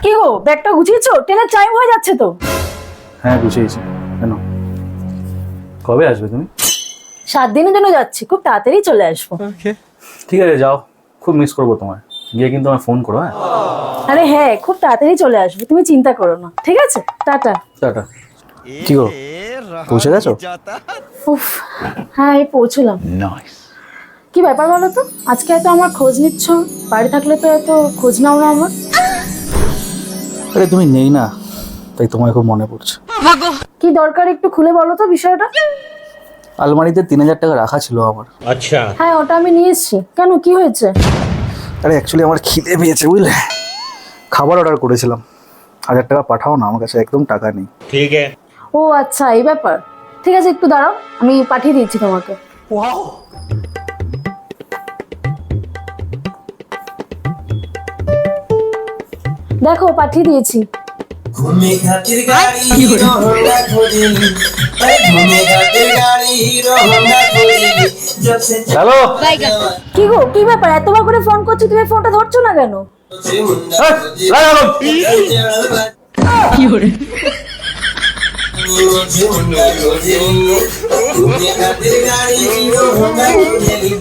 কি গো, ব্যাগটা গুছিয়েছো? ট্রেনের টাইম হয়ে যাচ্ছে তো। হ্যাঁ গুছিয়েছি। কেন, কবে আসবে তুমি? 7 দিনের জন্য যাচ্ছি, খুব তাড়াতাড়ি চলে আসবো। ঠিক আছে যাও, খুব মিস করবো তোমায়। গিয়ে কিন্তু আমায় ফোন করো। হ্যাঁ আরে হ্যাঁ, খুব তাড়াতাড়ি চলে আসবো, তুমি চিন্তা করো না। ঠিক আছে, টাটা। টাটা। কি গো, পৌঁছে গেছো? উফ, হ্যাঁ এই পৌঁছলাম। কি ব্যাপার বলো তো, আজকে এত আমার খোঁজ নিচ্ছ? বাড়ি থাকলে তো এত খোঁজ নাও না আমার। আরে তুমি নেই না, তাই তোমায় খুব মনে পড়ছে। কি দরকার একটু খুলে বলো তো বিষয়টা। আলমারিতে 3000 টাকা রাখা ছিল আমার। হ্যাঁ ওটা আমি নিয়ে এসেছি, কেন কি হয়েছে? আরে অ্যাকচুয়ালি আমার খিদে পেয়েছে বুঝলে, খাবার অর্ডার করেছিলাম। 1000 টাকা পাঠাও না, আমার কাছে একদম টাকা নেই। ও আচ্ছা এই ব্যাপার। ঠিক আছে একটু দাঁড়াও, আমি পাঠিয়ে দিচ্ছি তোমাকে। দেখো পাঠিয়ে দিয়েছি। घूमे खातिर गाड़ी हीरो होंडा खोजेली घूमे खातिर गाड़ी हीरो होंडा खोजेली जब से হ্যালো, কি গো, কি ব্যাপার, এতবার করে ফোন করছি তুমি ফোনটা ধরছো না কেন? मुझे मुंडा मुझे मुंडा खोजेली घूमे खातिर गाड़ी हीरो होंडा खोजेली